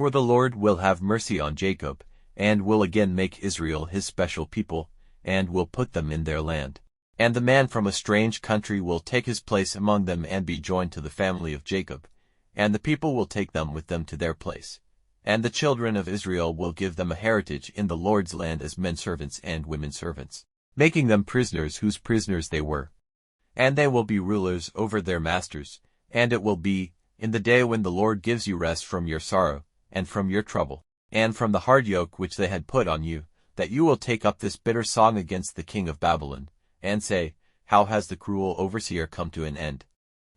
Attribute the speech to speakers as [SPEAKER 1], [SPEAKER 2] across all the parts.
[SPEAKER 1] For the Lord will have mercy on Jacob, and will again make Israel his special people, and will put them in their land. And the man from a strange country will take his place among them and be joined to the family of Jacob, and the people will take them with them to their place. And the children of Israel will give them a heritage in the Lord's land as men servants and women servants, making them prisoners whose prisoners they were. And they will be rulers over their masters, and it will be, in the day when the Lord gives you rest from your sorrow, and from your trouble, and from the hard yoke which they had put on you, that you will take up this bitter song against the king of Babylon, and say, How has the cruel overseer come to an end?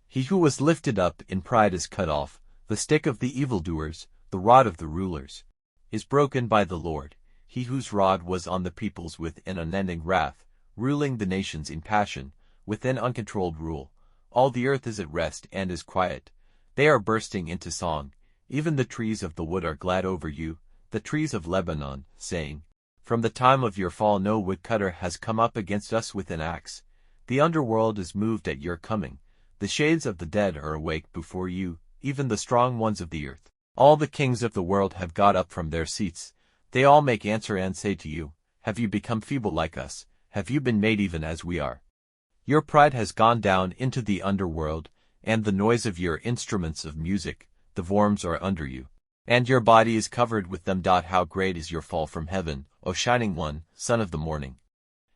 [SPEAKER 1] He who was lifted up in pride is cut off, the stick of the evildoers, the rod of the rulers, is broken by the Lord, he whose rod was on the peoples with an unending wrath, ruling the nations in passion, with an uncontrolled rule. All the earth is at rest and is quiet. They are bursting into song. Even the trees of the wood are glad over you, the trees of Lebanon, saying, From the time of your fall no woodcutter has come up against us with an axe. The underworld is moved at your coming. The shades of the dead are awake before you, even the strong ones of the earth. All the kings of the world have got up from their seats. They all make answer and say to you, Have you become feeble like us? Have you been made even as we are? Your pride has gone down into the underworld, and the noise of your instruments of music, the worms are under you. And your body is covered with them. How great is your fall from heaven, O shining one, son of the morning!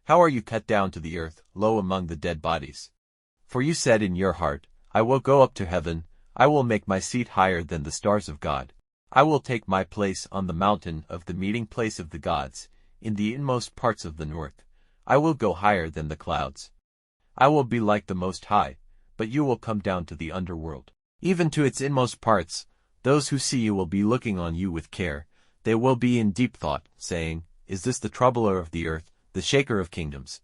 [SPEAKER 1] How are you cut down to the earth, low among the dead bodies? For you said in your heart, I will go up to heaven, I will make my seat higher than the stars of God. I will take my place on the mountain of the meeting place of the gods, in the inmost parts of the north. I will go higher than the clouds. I will be like the Most High, but you will come down to the underworld, even to its inmost parts. Those who see you will be looking on you with care. They will be in deep thought, saying, Is this the troubler of the earth, the shaker of kingdoms?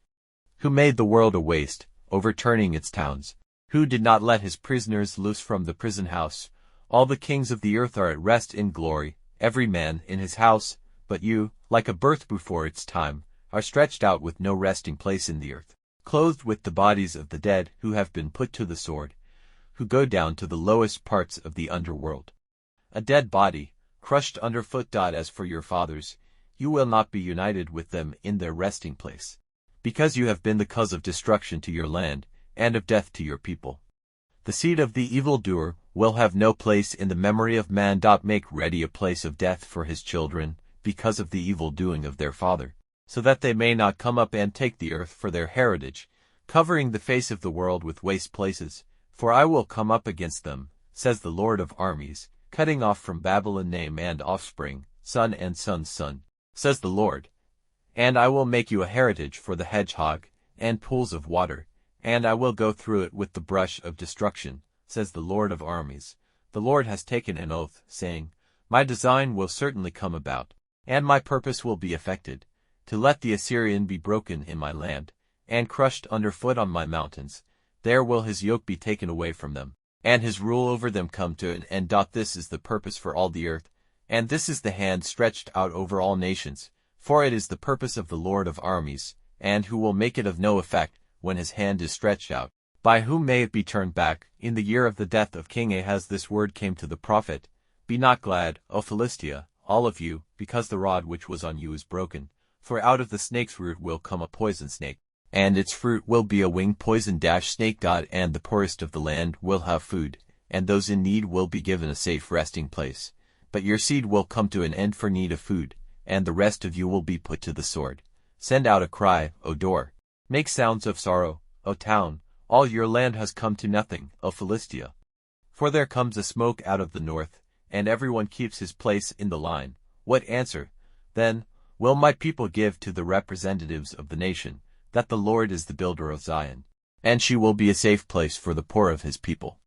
[SPEAKER 1] Who made the world a waste, overturning its towns? Who did not let his prisoners loose from the prison house? All the kings of the earth are at rest in glory, every man in his house. But you, like a birth before its time, are stretched out with no resting place in the earth, clothed with the bodies of the dead who have been put to the sword, who go down to the lowest parts of the underworld. A dead body, crushed underfoot. As for your fathers, you will not be united with them in their resting place, because you have been the cause of destruction to your land, and of death to your people. The seed of the evildoer will have no place in the memory of man. Make ready a place of death for his children, because of the evil doing of their father, so that they may not come up and take the earth for their heritage, covering the face of the world with waste places. For I will come up against them, says the Lord of armies, cutting off from Babylon name and offspring, son and son's son, says the Lord. And I will make you a heritage for the hedgehog, and pools of water, and I will go through it with the brush of destruction, says the Lord of armies. The Lord has taken an oath, saying, My design will certainly come about, and my purpose will be effected, to let the Assyrian be broken in my land, and crushed underfoot on my mountains. There will his yoke be taken away from them, and his rule over them come to an end. This is the purpose for all the earth, and this is the hand stretched out over all nations, for it is the purpose of the Lord of armies, and who will make it of no effect, when his hand is stretched out. By whom may it be turned back? In the year of the death of King Ahaz this word came to the prophet, Be not glad, O Philistia, all of you, because the rod which was on you is broken. For out of the snake's root will come a poison snake, and its fruit will be a winged poison. Snake. And the poorest of the land will have food, and those in need will be given a safe resting place. But your seed will come to an end for need of food, and the rest of you will be put to the sword. Send out a cry, O door. Make sounds of sorrow, O town. All your land has come to nothing, O Philistia. For there comes a smoke out of the north, and everyone keeps his place in the line. What answer, then, will my people give to the representatives of the nation, that the Lord is the builder of Zion, and she will be a safe place for the poor of his people?